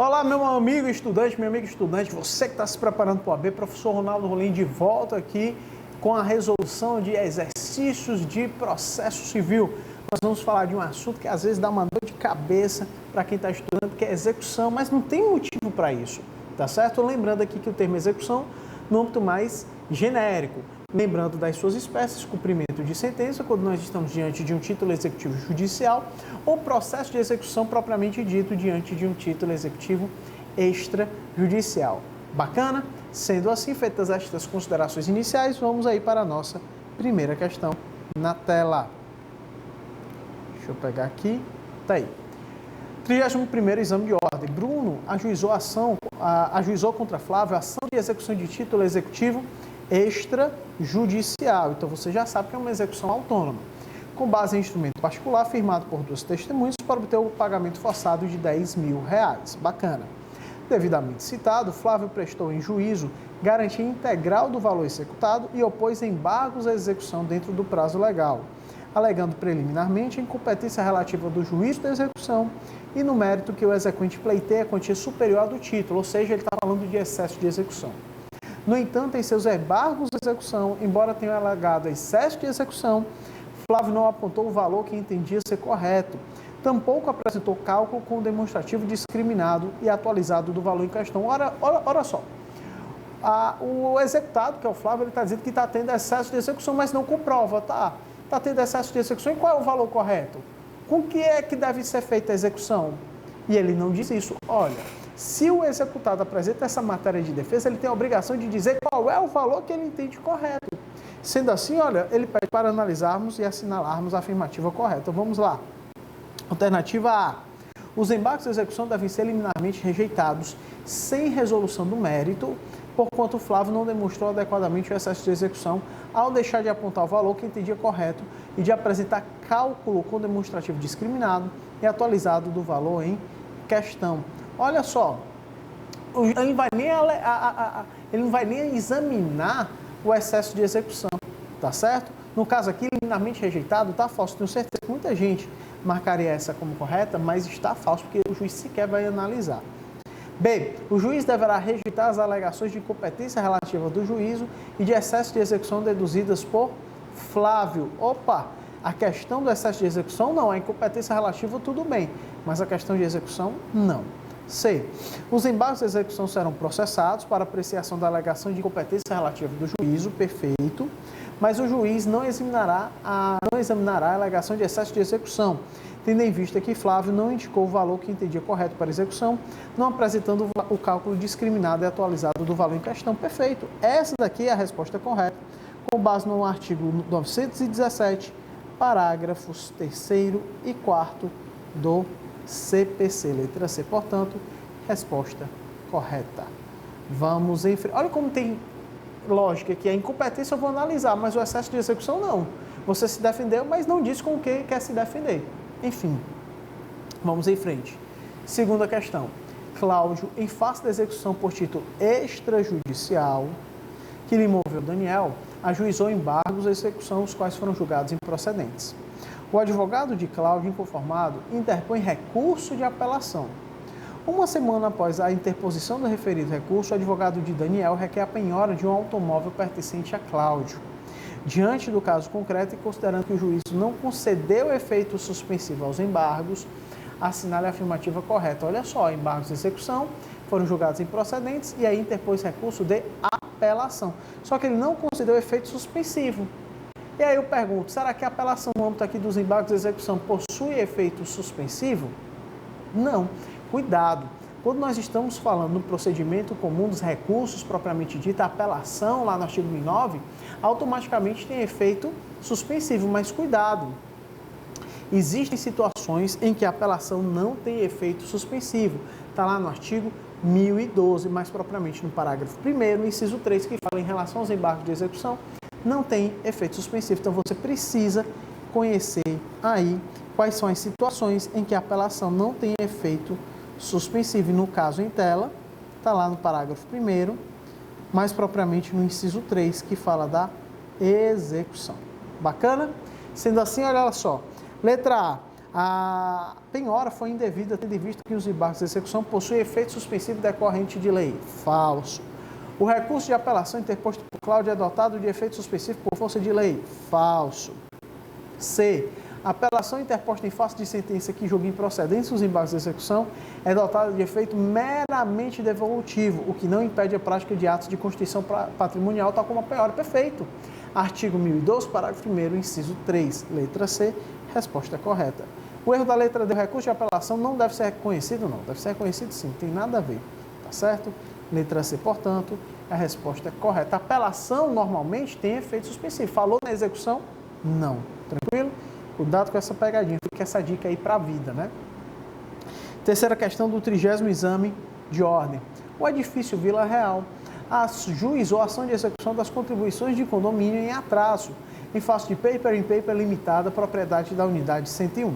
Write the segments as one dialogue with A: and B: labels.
A: Olá, meu amigo estudante, minha amiga estudante, você que está se preparando para o AB, professor Ronaldo Rolim de volta aqui com a resolução de exercícios de processo civil. Nós vamos falar de um assunto que às vezes dá uma dor de cabeça para quem está estudando, que é execução, mas não tem motivo para isso, tá certo? Lembrando aqui que o termo execução no âmbito mais genérico. Lembrando das suas espécies, cumprimento de sentença, quando nós estamos diante de um título executivo judicial, ou processo de execução propriamente dito diante de um título executivo extrajudicial. Bacana? Sendo assim, feitas estas considerações iniciais, vamos aí para a nossa primeira questão na tela. Deixa eu pegar aqui. Tá aí. 31º exame de ordem. Bruno ajuizou contra Flávio a ação de execução de título executivo extrajudicial. Então, você já sabe que é uma execução autônoma, com base em instrumento particular firmado por duas testemunhas para obter o pagamento forçado de R$10.000. Bacana. Devidamente citado, Flávio prestou em juízo garantia integral do valor executado e opôs embargos à execução dentro do prazo legal, alegando preliminarmente a incompetência relativa do juízo da execução e no mérito que o exequente pleiteia a quantia superior à do título, ou seja, ele está falando de excesso de execução. No entanto, em seus embargos de execução, embora tenha alegado excesso de execução, Flávio não apontou o valor que entendia ser correto, tampouco apresentou cálculo com o demonstrativo discriminado e atualizado do valor em questão. Ora só, o executado, que é o Flávio, ele está dizendo que está tendo excesso de execução, mas não comprova, está tendo excesso de execução. E qual é o valor correto? Com que é que deve ser feita a execução? E ele não diz isso. Olha, se o executado apresenta essa matéria de defesa, ele tem a obrigação de dizer qual é o valor que ele entende correto. Sendo assim, olha, ele pede para analisarmos e assinalarmos a afirmativa correta. Vamos lá. Alternativa A. Os embargos de execução devem ser liminarmente rejeitados sem resolução do mérito, porquanto o Flávio não demonstrou adequadamente o excesso de execução ao deixar de apontar o valor que entendia correto e de apresentar cálculo com demonstrativo discriminado e atualizado do valor em questão. Olha só, ele não vai nem examinar o excesso de execução, tá certo? No caso aqui, liminarmente rejeitado, tá falso. Tenho certeza que muita gente marcaria essa como correta, mas está falso, porque o juiz sequer vai analisar. B. O juiz deverá rejeitar as alegações de incompetência relativa do juízo e de excesso de execução deduzidas por Flávio. Opa! A questão do excesso de execução não, a incompetência relativa tudo bem, mas a questão de execução não. C. Os embargos de execução serão processados para apreciação da alegação de incompetência relativa do juízo, perfeito, mas o juiz não examinará a alegação de excesso de execução, tendo em vista que Flávio não indicou o valor que entendia correto para execução, não apresentando o cálculo discriminado e atualizado do valor em questão, perfeito. Essa daqui é a resposta correta, com base no artigo 917, parágrafos 3º e 4º do CPC, letra C, portanto, resposta correta. Vamos em frente. Olha como tem lógica aqui, a incompetência eu vou analisar, mas o excesso de execução não. Você se defendeu, mas não disse com o que quer se defender. Enfim, vamos em frente. Segunda questão. Cláudio, em face da execução por título extrajudicial, que lhe moveu Daniel, ajuizou embargos à execução, os quais foram julgados improcedentes. O advogado de Cláudio, inconformado, interpõe recurso de apelação. Uma semana após a interposição do referido recurso, o advogado de Daniel requer a penhora de um automóvel pertencente a Cláudio. Diante do caso concreto e considerando que o juízo não concedeu efeito suspensivo aos embargos, assinale a afirmativa correta. Olha só, embargos de execução foram julgados improcedentes e aí interpôs recurso de apelação. Só que ele não concedeu efeito suspensivo. E aí eu pergunto, será que a apelação no âmbito aqui dos embargos de execução possui efeito suspensivo? Não. Cuidado. Quando nós estamos falando no procedimento comum dos recursos, propriamente dito, a apelação lá no artigo 1009, automaticamente tem efeito suspensivo, mas cuidado. Existem situações em que a apelação não tem efeito suspensivo. Está lá no artigo 1012, mais propriamente no parágrafo 1º, inciso 3, que fala em relação aos embargos de execução, não tem efeito suspensivo. Então, você precisa conhecer aí quais são as situações em que a apelação não tem efeito suspensivo. E no caso em tela, está lá no parágrafo 1º, mais propriamente no inciso 3, que fala da execução. Bacana? Sendo assim, olha só. Letra A. A penhora foi indevida, tendo em vista que os embargos de execução possuem efeito suspensivo decorrente de lei. Falso. O recurso de apelação interposto por Cláudia é dotado de efeito suspensivo por força de lei. Falso. C. A apelação interposta em face de sentença que julgue improcedentes os embargos de execução é dotada de efeito meramente devolutivo, o que não impede a prática de atos de constituição patrimonial, tal como a penhora. Perfeito. Artigo 1012, parágrafo 1º, inciso 3, letra C, resposta correta. O erro da letra D, o recurso de apelação não deve ser reconhecido, não. Deve ser reconhecido sim, tem nada a ver, tá certo? Letra C, portanto, a resposta é correta. A apelação, normalmente, tem efeito suspensivo. Falou na execução? Não. Tranquilo? Cuidado com essa pegadinha, fica essa dica aí para a vida, né? Terceira questão do 30º exame de ordem. O edifício Vila Real ajuizou a ação de execução das contribuições de condomínio em atraso, em face de paper in paper limitada, propriedade da unidade 101.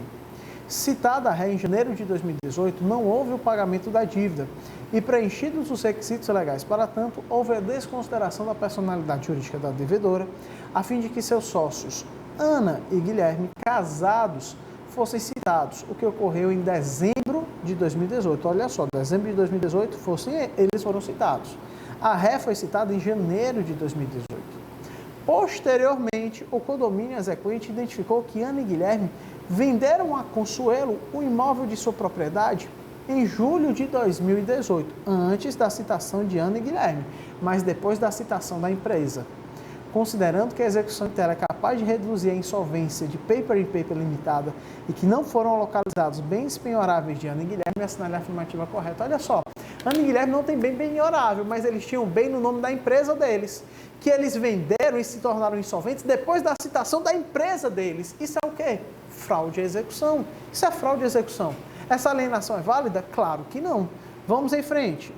A: Citada a ré em janeiro de 2018, não houve o pagamento da dívida e, preenchidos os requisitos legais para tanto, houve a desconsideração da personalidade jurídica da devedora, a fim de que seus sócios, Ana e Guilherme, casados, fossem citados, o que ocorreu em dezembro de 2018. Olha só, dezembro de 2018, eles foram citados. A ré foi citada em janeiro de 2018. Posteriormente, o condomínio exequente identificou que Ana e Guilherme venderam a Consuelo o imóvel de sua propriedade em julho de 2018, antes da citação de Ana e Guilherme, mas depois da citação da empresa. Considerando que a execução dela é capaz de reduzir a insolvência de paper in paper limitada e que não foram localizados bens penhoráveis de Ana e Guilherme, assinale a afirmativa correta. Olha só, Ana e Guilherme não tem bem penhorável, mas eles tinham bem no nome da empresa deles, que eles venderam e se tornaram insolventes depois da citação da empresa deles. Isso é o quê? Fraude à execução. Isso é fraude à execução. Essa alienação é válida? Claro que não. Vamos em frente.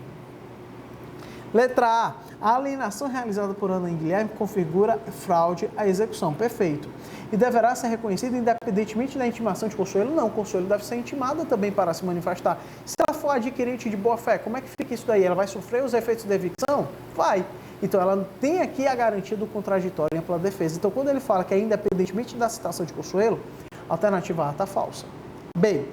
A: Letra A. A alienação realizada por Ana e Guilherme configura fraude à execução. Perfeito. E deverá ser reconhecida independentemente da intimação de Consuelo? Não, Consuelo deve ser intimada também para se manifestar. Se ela for adquirente de boa-fé, como é que fica isso daí? Ela vai sofrer os efeitos da evicção? Vai. Então, ela tem aqui a garantia do contraditório em ampla defesa. Então, quando ele fala que é independentemente da citação de Consuelo, a alternativa A está falsa. B.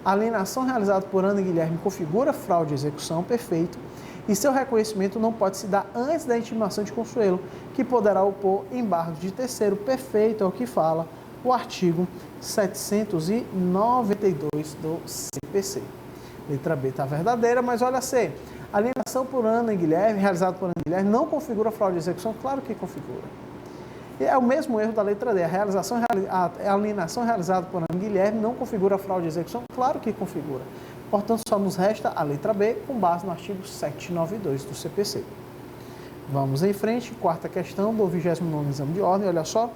A: A alienação realizada por Ana e Guilherme configura fraude à execução. Perfeito. E seu reconhecimento não pode se dar antes da intimação de Consuelo, que poderá opor embargos de terceiro. Perfeito, é o que fala o artigo 792 do CPC. Letra B está verdadeira, mas olha C. A alienação por Ana e Guilherme, realizada por Ana e Guilherme, não configura fraude de execução? Claro que configura. É o mesmo erro da letra D. A alienação realizada por Ana e Guilherme não configura fraude de execução? Claro que configura. Portanto, só nos resta a letra B, com base no artigo 792 do CPC. Vamos em frente, quarta questão do 29º exame de ordem, olha só.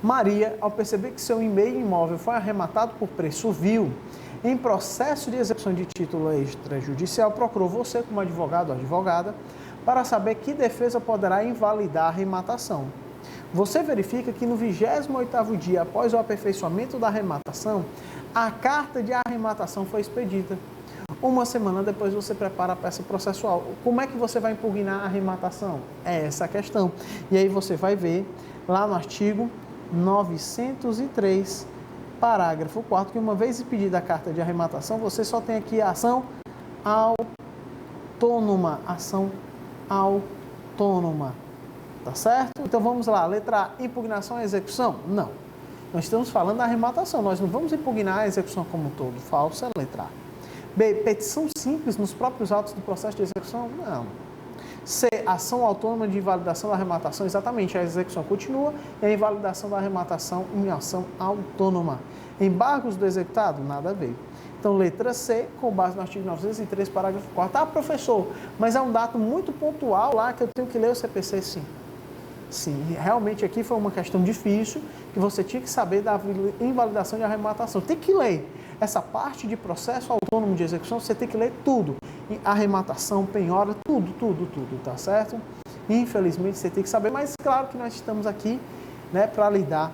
A: Maria, ao perceber que seu meio imóvel foi arrematado por preço vil, em processo de execução de título extrajudicial, procurou você como advogado ou advogada para saber que defesa poderá invalidar a arrematação. Você verifica que no 28º dia após o aperfeiçoamento da arrematação, a carta de arrematação foi expedida. Uma semana depois você prepara a peça processual. Como é que você vai impugnar a arrematação? É essa a questão. E aí você vai ver lá no artigo 903, parágrafo 4º, que uma vez expedida a carta de arrematação, você só tem aqui a ação autônoma. Ação autônoma. Tá certo? Então vamos lá. Letra A, impugnação à execução? Não. Nós estamos falando da arrematação, nós não vamos impugnar a execução como um todo. Falsa, letra A. B, petição simples nos próprios autos do processo de execução? Não. C, ação autônoma de invalidação da arrematação? Exatamente, a execução continua e a invalidação da arrematação em ação autônoma. Embargos do executado? Nada a ver. Então, letra C, com base no artigo 903, parágrafo 4º. Ah, professor, mas é um dado muito pontual lá que eu tenho que ler o CPC, sim. Sim, realmente aqui foi uma questão difícil que você tinha que saber da invalidação de arrematação. Tem que ler essa parte de processo autônomo de execução, você tem que ler tudo. Arrematação, penhora, tudo, tá certo? Infelizmente você tem que saber, mas claro que nós estamos aqui, né, para lhe dar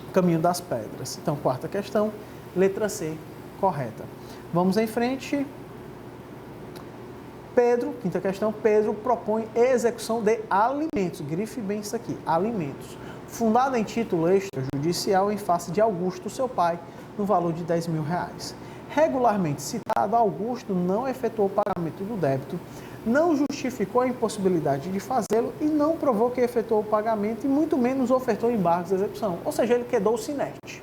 A: o caminho das pedras. Então, quarta questão, letra C, correta. Vamos em frente. Pedro, quinta questão, Pedro propõe execução de alimentos. Grife bem isso aqui, alimentos. fundada em título extrajudicial em face de Augusto, seu pai, no valor de R$ 10.000. Regularmente citado, Augusto não efetuou o pagamento do débito, não justificou a impossibilidade de fazê-lo e não provou que efetuou o pagamento e muito menos ofertou embargos de execução, ou seja, ele quedou sinete.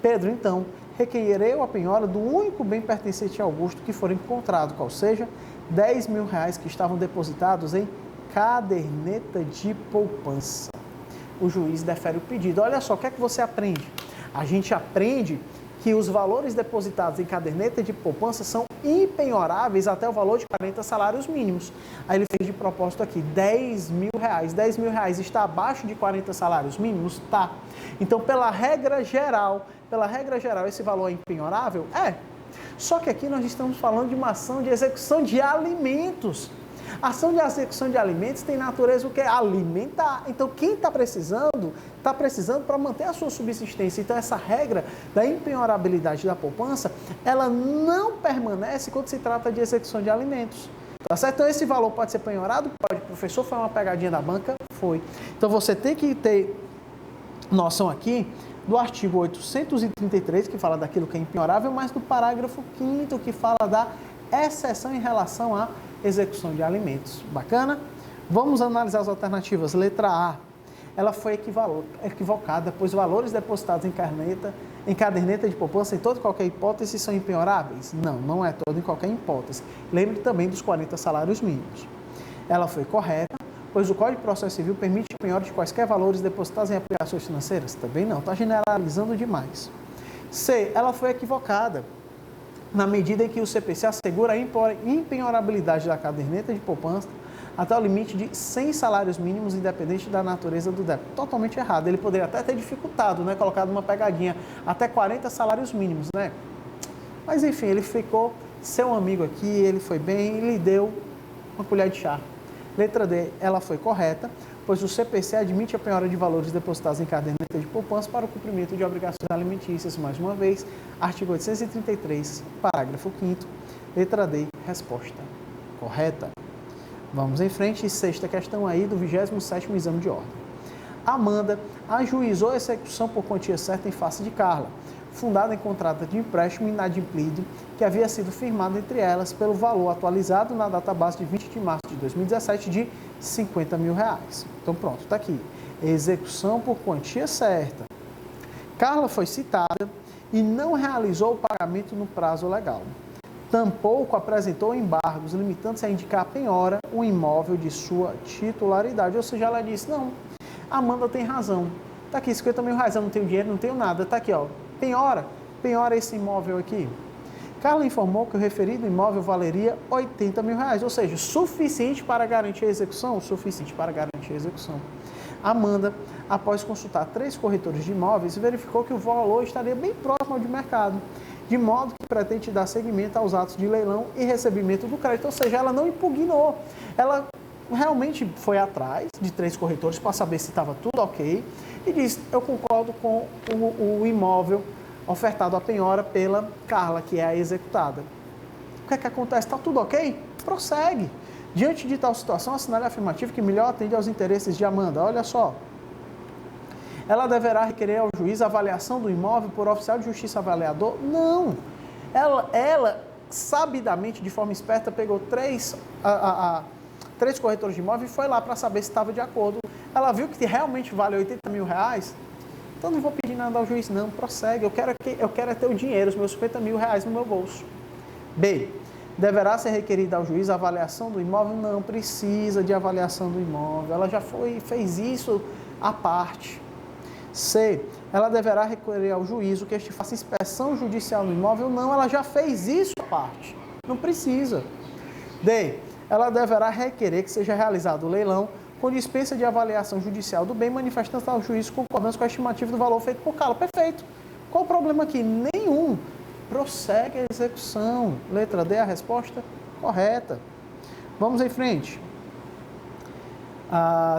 A: Pedro, então, requereu a penhora do único bem pertencente a Augusto que for encontrado, qual seja, R$ 10.000 que estavam depositados em caderneta de poupança. O juiz defere o pedido. Olha só, o que é que você aprende? A gente aprende que os valores depositados em caderneta de poupança são impenhoráveis até o valor de 40 salários mínimos. Aí ele fez de propósito aqui, R$ 10.000. R$ 10.000 está abaixo de 40 salários mínimos? Tá. Então, pela regra geral, esse valor é impenhorável? É. Só que aqui nós estamos falando de uma ação de execução de alimentos. A ação de execução de alimentos tem natureza o que? Alimentar. Então, quem está precisando para manter a sua subsistência. Então, essa regra da impenhorabilidade da poupança, ela não permanece quando se trata de execução de alimentos. Tá certo? Então, esse valor pode ser penhorado? Pode. Professor, foi uma pegadinha da banca? Foi. Então, você tem que ter noção aqui do artigo 833, que fala daquilo que é impenhorável, mas do parágrafo 5º, que fala da exceção em relação à execução de alimentos. Bacana? Vamos analisar as alternativas. Letra A. Ela foi equivocada, pois valores depositados em caderneta de poupança, em toda e qualquer hipótese, são impenhoráveis? Não, não é toda em qualquer hipótese. Lembre também dos 40 salários mínimos. Ela foi correta, pois o Código de Processo Civil permite a penhora de quaisquer valores depositados em aplicações financeiras? Também não, está generalizando demais. C. Ela foi equivocada, na medida em que o CPC assegura a impenhorabilidade da caderneta de poupança até o limite de 100 salários mínimos, independente da natureza do débito. Totalmente errado. Ele poderia até ter dificultado, né? Colocado uma pegadinha, até 40 salários mínimos, né? Mas enfim, ele ficou seu amigo aqui, ele foi bem e lhe deu uma colher de chá. Letra D, ela foi correta, pois o CPC admite a penhora de valores depositados em caderneta de poupança para o cumprimento de obrigações alimentícias. Mais uma vez, artigo 833, parágrafo 5º, letra D, resposta correta. Vamos em frente, sexta questão aí do 27º exame de ordem. Amanda ajuizou a execução por quantia certa em face de Carla, fundada em contrato de empréstimo inadimplido que havia sido firmado entre elas pelo valor atualizado na database de 20 de março de 2017 de R$ 50.000. Então pronto, está aqui. Execução por quantia certa. Carla foi citada e não realizou o pagamento no prazo legal. Tampouco apresentou embargos, limitando-se a indicar a penhora um imóvel de sua titularidade. Ou seja, ela disse, não, Amanda tem razão. Está aqui, R$ 50.000, eu não tenho dinheiro, não tenho nada. Está aqui, ó, penhora esse imóvel aqui. Carla informou que o referido imóvel valeria R$ 80.000, ou seja, suficiente para garantir a execução? Suficiente para garantir a execução. Amanda, após consultar 3 corretores de imóveis, verificou que o valor estaria bem próximo ao de mercado, de modo que pretende dar seguimento aos atos de leilão e recebimento do crédito, ou seja, ela não impugnou, ela realmente foi atrás de 3 corretores para saber se estava tudo ok e disse, eu concordo com o imóvel ofertado à penhora pela Carla, que é a executada. O que é que acontece? Está tudo ok? Prossegue. Diante de tal situação, assinale afirmativo que melhor atende aos interesses de Amanda. Olha só. Ela deverá requerer ao juiz a avaliação do imóvel por oficial de justiça avaliador? Não. Ela sabidamente, de forma esperta, pegou 3 corretores de imóvel e foi lá para saber se estava de acordo. Ela viu que realmente vale R$ 80.000, então não vou pedir nada ao juiz, não, prossegue, eu quero ter o dinheiro, os meus R$ 50.000 no meu bolso. B. Deverá ser requerida ao juiz a avaliação do imóvel? Não precisa de avaliação do imóvel, ela já fez isso à parte. C. Ela deverá requerer ao juízo que este faça inspeção judicial no imóvel? Não, ela já fez isso à parte, não precisa. D. Ela deverá requerer que seja realizado o leilão com dispensa de avaliação judicial do bem, manifestando ao juiz concordância com a estimativa do valor feito por Carla. Perfeito. Qual o problema aqui? Nenhum. Prossegue a execução. Letra D, a resposta correta. Vamos em frente.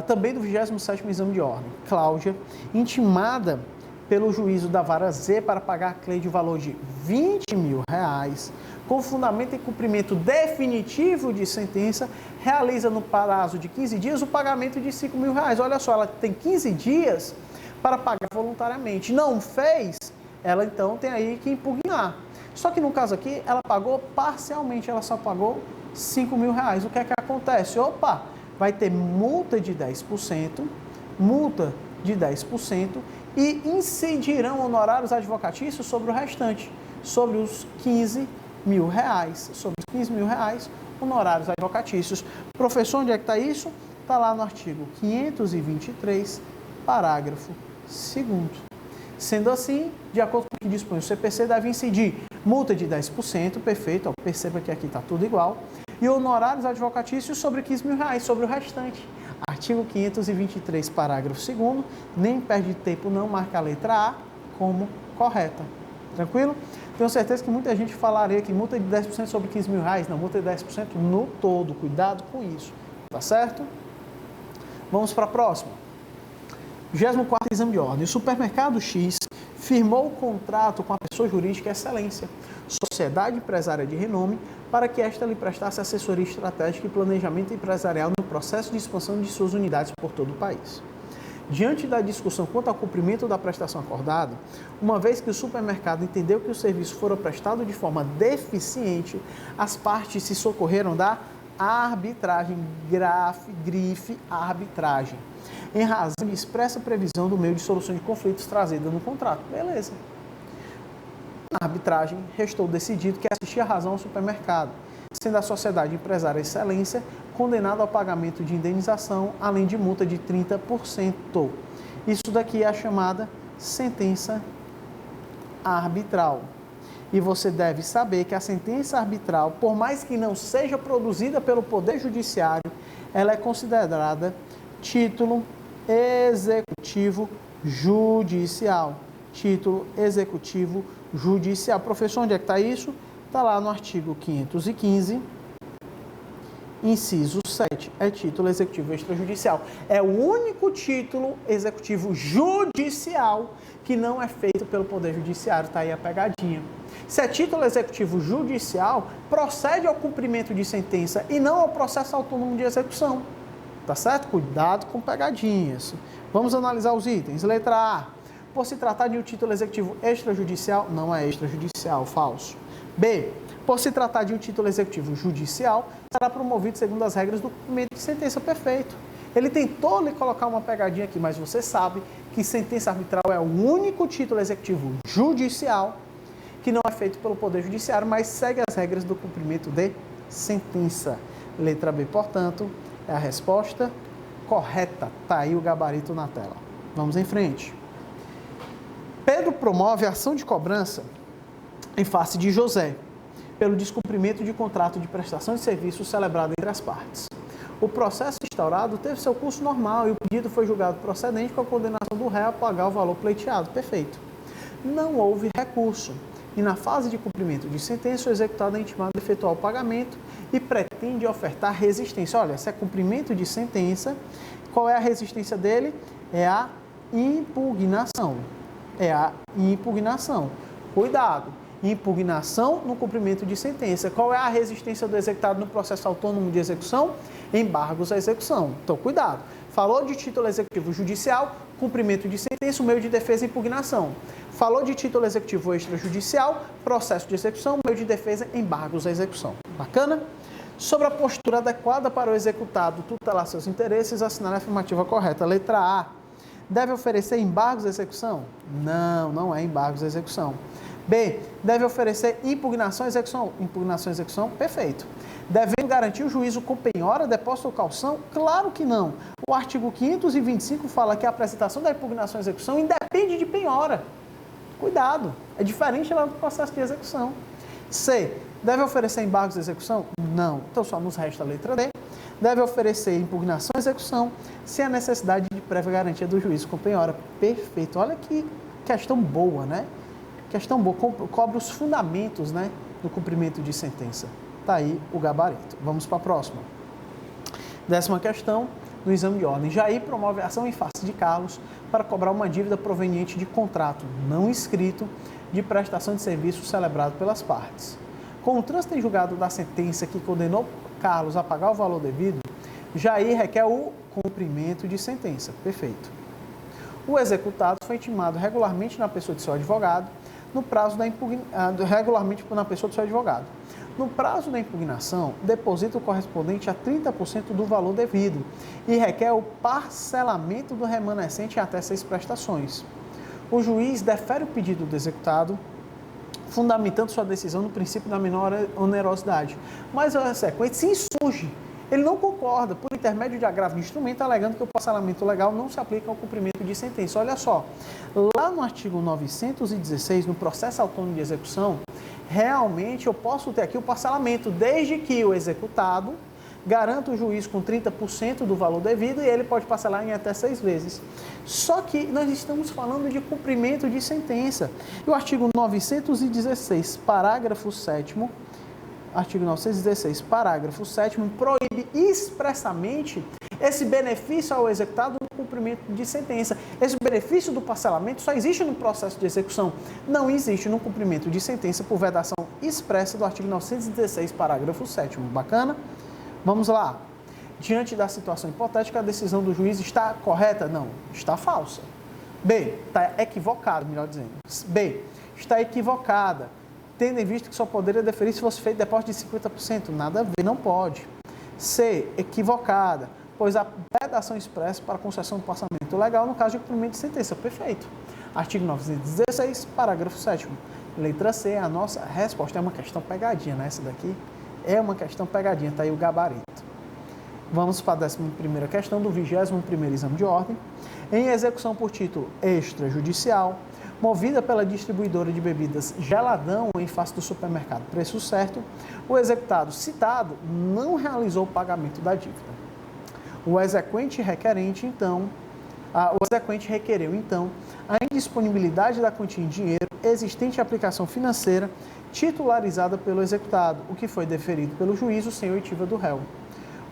A: Também do 27º exame de ordem. Cláudia, intimada pelo juízo da vara Z para pagar a CLEI de valor de R$ 20.000, com fundamento em cumprimento definitivo de sentença, realiza no prazo de 15 dias o pagamento de R$ 5.000. Olha só, ela tem 15 dias para pagar voluntariamente. Não fez, ela então tem aí que impugnar. Só que no caso aqui, ela pagou parcialmente, ela só pagou R$ 5.000. O que é que acontece? Opa, vai ter multa de 10%, e incidirão honorários advocatícios sobre o restante, sobre os R$ 15.000. Sobre os R$ 15.000, honorários advocatícios. Professor, onde é que está isso? Está lá no artigo 523, parágrafo 2º. Sendo assim, de acordo com o que dispõe o CPC, deve incidir multa de 10%, perfeito, perceba que aqui está tudo igual, e honorários advocatícios sobre R$ 15.000, sobre o restante. Artigo 523, parágrafo 2º, nem perde tempo, não marca a letra A como correta. Tranquilo? Tenho certeza que muita gente falaria que multa de 10% sobre R$ 15.000, não, multa de 10% no todo, cuidado com isso, tá certo? Vamos para a próxima. 24º exame de ordem. O supermercado X firmou o contrato com a pessoa jurídica Excelência, sociedade empresária de renome, para que esta lhe prestasse assessoria estratégica e planejamento empresarial no processo de expansão de suas unidades por todo o país. Diante da discussão quanto ao cumprimento da prestação acordada, uma vez que o supermercado entendeu que o serviço fora prestado de forma deficiente, as partes se socorreram da arbitragem, grife arbitragem, em razão de expressa previsão do meio de solução de conflitos trazida no contrato. Beleza. Na arbitragem, restou decidido que assistia a razão ao supermercado, sendo a sociedade empresária Excelência condenada ao pagamento de indenização, além de multa de 30%. Isso daqui é a chamada sentença arbitral. E você deve saber que a sentença arbitral, por mais que não seja produzida pelo Poder Judiciário, ela é considerada título executivo judicial. Título executivo judicial. Professor, onde é que está isso? Está lá no artigo 515, inciso 7. É título executivo extrajudicial. É o único título executivo judicial que não é feito pelo Poder Judiciário. Está aí a pegadinha. Se é título executivo judicial, procede ao cumprimento de sentença e não ao processo autônomo de execução. Tá certo? Cuidado com pegadinhas. Vamos analisar os itens. Letra A. Por se tratar de um título executivo extrajudicial, não é extrajudicial, falso. B. Por se tratar de um título executivo judicial, será promovido segundo as regras do cumprimento de sentença, perfeito. Ele tentou lhe colocar uma pegadinha aqui, mas você sabe que sentença arbitral é o único título executivo judicial que não é feito pelo Poder Judiciário, mas segue as regras do cumprimento de sentença. Letra B, portanto, é a resposta correta. Está aí o gabarito na tela. Vamos em frente. Pedro promove a ação de cobrança em face de José, pelo descumprimento de contrato de prestação de serviço celebrado entre as partes. O processo instaurado teve seu curso normal e o pedido foi julgado procedente com a condenação do réu a pagar o valor pleiteado. Perfeito. Não houve recurso e, na fase de cumprimento de sentença, o executado é intimado a efetuar o pagamento e pretende ofertar resistência. Olha, se é cumprimento de sentença, qual é a resistência dele? É a impugnação. É a impugnação. Cuidado. Impugnação no cumprimento de sentença. Qual é a resistência do executado no processo autônomo de execução? Embargos à execução. Então, cuidado. Falou de título executivo judicial, cumprimento de sentença, o meio de defesa e impugnação. Falou de título executivo extrajudicial, processo de execução, meio de defesa, embargos à execução. Bacana? Sobre a postura adequada para o executado tutelar seus interesses, assinar a afirmativa correta. Letra A. Deve oferecer embargos à execução? Não, não é embargos à execução. B. Deve oferecer impugnação à execução? Impugnação à execução? Perfeito. Devendo garantir o juízo com penhora, depósito ou calção? Claro que não. O artigo 525 fala que a apresentação da impugnação à execução independe de penhora. Cuidado, é diferente lá do processo de execução. C. Deve oferecer embargos à execução? Não. Então só nos resta a letra D. Deve oferecer impugnação à execução sem a necessidade de prévia garantia do juízo com penhora. Perfeito. Olha que questão boa, né? Questão boa, cobre os fundamentos, né, do cumprimento de sentença. Está aí o gabarito. Vamos para a próxima. 10ª questão, no exame de ordem. Jair promove ação em face de Carlos para cobrar uma dívida proveniente de contrato não escrito de prestação de serviço celebrado pelas partes. Com o trânsito em julgado da sentença que condenou Carlos a pagar o valor devido, Jair requer o cumprimento de sentença. Perfeito. O executado foi intimado regularmente na pessoa de seu advogado, no prazo da No prazo da impugnação, deposita o correspondente a 30% do valor devido e requer o parcelamento do remanescente em até 6 prestações. O juiz defere o pedido do executado, fundamentando sua decisão no princípio da menor onerosidade. Mas o exequente se insurge. Ele não concorda, por intermédio de agravo de instrumento, alegando que o parcelamento legal não se aplica ao cumprimento de sentença. Olha só, lá no artigo 916, no processo autônomo de execução, realmente eu posso ter aqui o parcelamento, desde que o executado garanta o juiz com 30% do valor devido e ele pode parcelar em até 6 vezes. Só que nós estamos falando de cumprimento de sentença. E o artigo 916, parágrafo 7º, artigo 916, parágrafo 7º, proíbe expressamente esse benefício ao executado no cumprimento de sentença. Esse benefício do parcelamento só existe no processo de execução, não existe no cumprimento de sentença por vedação expressa do artigo 916, parágrafo 7º. Bacana? Vamos lá. Diante da situação hipotética, a decisão do juiz está correta? Não, está falsa. B, está equivocada, melhor dizendo. B, está equivocada, tendo em vista que só poderia deferir se fosse feito depósito de 50%. Nada a ver, não pode. C, equivocada, pois a vedação expressa para concessão do parcelamento legal no caso de cumprimento de sentença. Perfeito. Artigo 916, parágrafo 7º. Letra C, a nossa resposta é uma questão pegadinha, né? Essa daqui é uma questão pegadinha, está aí o gabarito. Vamos para a 11ª questão do 21º exame de ordem. Em execução por título extrajudicial, movida pela distribuidora de bebidas Geladão em face do supermercado Preço Certo, o executado citado não realizou o pagamento da dívida. O exequente requereu, então, a indisponibilidade da quantia em dinheiro existente em aplicação financeira titularizada pelo executado, o que foi deferido pelo juízo sem oitiva do réu.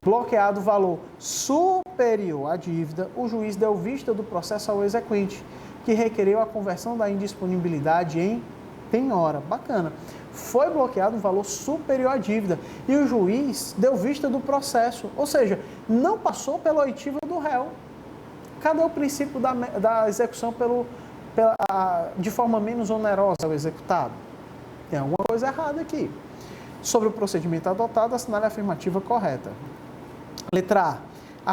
A: Bloqueado o valor superior à dívida, o juiz deu vista do processo ao exequente, que requereu a conversão da indisponibilidade em penhora. Bacana. Foi bloqueado um valor superior à dívida e o juiz deu vista do processo, ou seja, não passou pela oitiva do réu. Cadê o princípio da execução de forma menos onerosa ao executado? Tem alguma coisa errada aqui. Sobre o procedimento adotado, assinale a afirmativa correta. Letra A.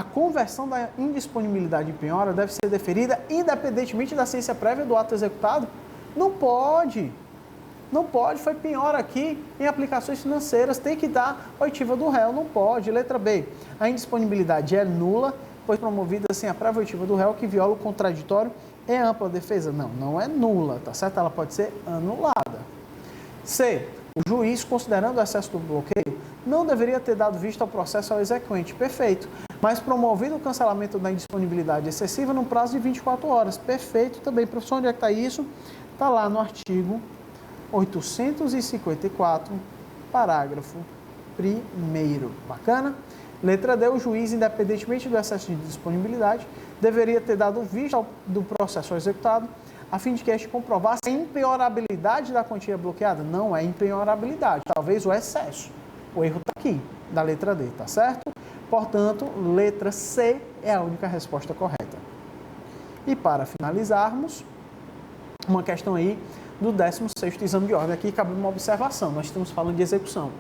A: A conversão da indisponibilidade em penhora deve ser deferida independentemente da ciência prévia do ato executado? Não pode. Não pode, foi penhora aqui em aplicações financeiras, tem que dar oitiva do réu, não pode. Letra B. A indisponibilidade é nula, pois promovida sem a prévia oitiva do réu que viola o contraditório e ampla defesa. Não, não é nula, tá certo? Ela pode ser anulada. C. O juiz, considerando o excesso do bloqueio, não deveria ter dado vista ao processo ao exequente. Perfeito. Mas promovido o cancelamento da indisponibilidade excessiva no prazo de 24 horas. Perfeito também. Professor, onde é que está isso? Está lá no artigo 854, parágrafo 1º. Bacana? Letra D. O juiz, independentemente do excesso de disponibilidade, deveria ter dado vista do processo ao executado, a fim de que este comprovasse a impenhorabilidade da quantia bloqueada. Não é impenhorabilidade, talvez o excesso. O erro está aqui, da letra D, tá certo? Portanto, letra C é a única resposta correta. E para finalizarmos, uma questão aí do 16º exame de ordem. Aqui cabe uma observação, nós estamos falando de execução.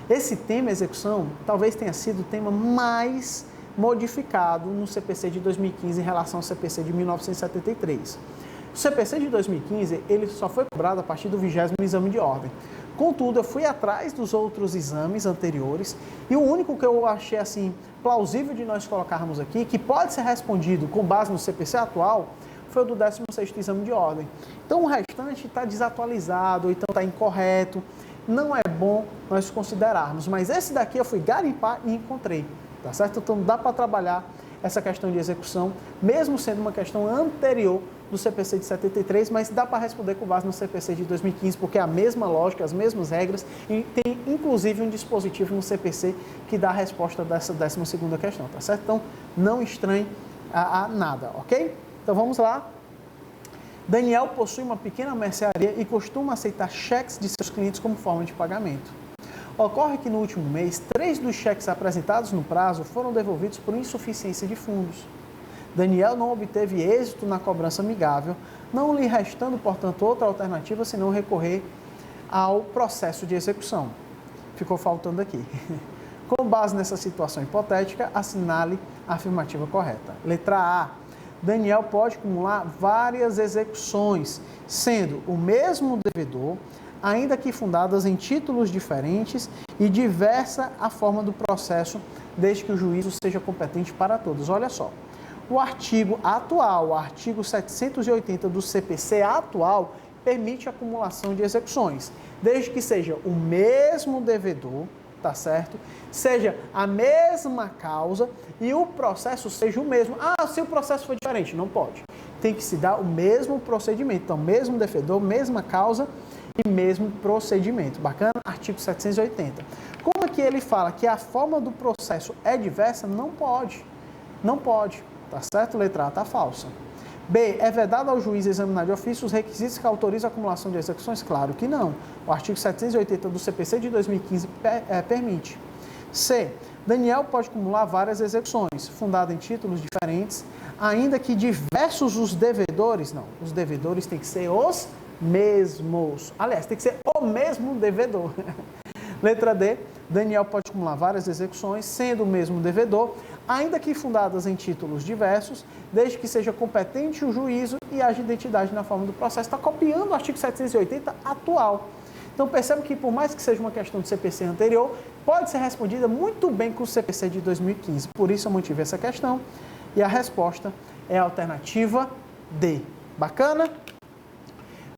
A: Esse tema, execução, talvez tenha sido o tema mais modificado no CPC de 2015 em relação ao CPC de 1973. O CPC de 2015, ele só foi cobrado a partir do 20º exame de ordem. Contudo, eu fui atrás dos outros exames anteriores e o único que eu achei assim plausível de nós colocarmos aqui, que pode ser respondido com base no CPC atual, foi o do 16º exame de ordem. Então, o restante está desatualizado, então está incorreto, não é bom nós considerarmos. Mas esse daqui eu fui garimpar e encontrei, tá certo? Então, dá para trabalhar essa questão de execução, mesmo sendo uma questão anterior do CPC de 73, mas dá para responder com base no CPC de 2015, porque é a mesma lógica, as mesmas regras, e tem inclusive um dispositivo no CPC que dá a resposta dessa 12ª questão, tá certo? Então, não estranhe a nada, ok? Então, vamos lá. Daniel possui uma pequena mercearia e costuma aceitar cheques de seus clientes como forma de pagamento. Ocorre que no último mês, 3 dos cheques apresentados no prazo foram devolvidos por insuficiência de fundos. Daniel não obteve êxito na cobrança amigável, não lhe restando, portanto, outra alternativa senão recorrer ao processo de execução. Ficou faltando aqui. Com base nessa situação hipotética, assinale a afirmativa correta. Letra A. Daniel pode acumular várias execuções, sendo o mesmo devedor, ainda que fundadas em títulos diferentes e diversa a forma do processo, desde que o juízo seja competente para todos. Olha só, o artigo atual, o artigo 780 do CPC atual, permite a acumulação de execuções, desde que seja o mesmo devedor, tá certo? Seja a mesma causa e o processo seja o mesmo. Ah, se o processo for diferente, não pode. Tem que se dar o mesmo procedimento. Então, mesmo devedor, mesma causa e mesmo procedimento. Bacana? Artigo 780. Como é que ele fala que a forma do processo é diversa? Não pode. Não pode. Tá certo? Letra A tá falsa. B. É vedado ao juiz examinar de ofício os requisitos que autorizam a acumulação de execuções? Claro que não. O artigo 780 do CPC de 2015 permite. C. Daniel pode acumular várias execuções, fundadas em títulos diferentes, ainda que diversos os devedores. Não, os devedores têm que ser os mesmos. Aliás, tem que ser o mesmo devedor. Letra D. Daniel pode acumular várias execuções, sendo o mesmo devedor, ainda que fundadas em títulos diversos, desde que seja competente o juízo e haja identidade na forma do processo. Está copiando o artigo 780 atual. Então, perceba que, por mais que seja uma questão do CPC anterior, pode ser respondida muito bem com o CPC de 2015. Por isso, eu mantive essa questão e a resposta é a alternativa D. Bacana?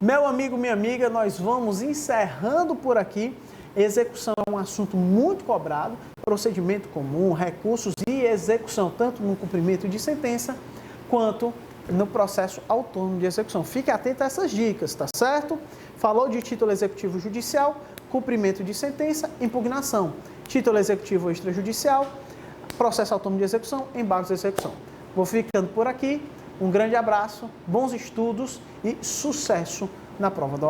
A: Meu amigo, minha amiga, nós vamos encerrando por aqui. Execução é um assunto muito cobrado, procedimento comum, recursos e execução, tanto no cumprimento de sentença, quanto no processo autônomo de execução. Fique atento a essas dicas, tá certo? Falou de título executivo judicial, cumprimento de sentença, impugnação. Título executivo extrajudicial, processo autônomo de execução, embargos de execução. Vou ficando por aqui. Um grande abraço, bons estudos e sucesso na prova da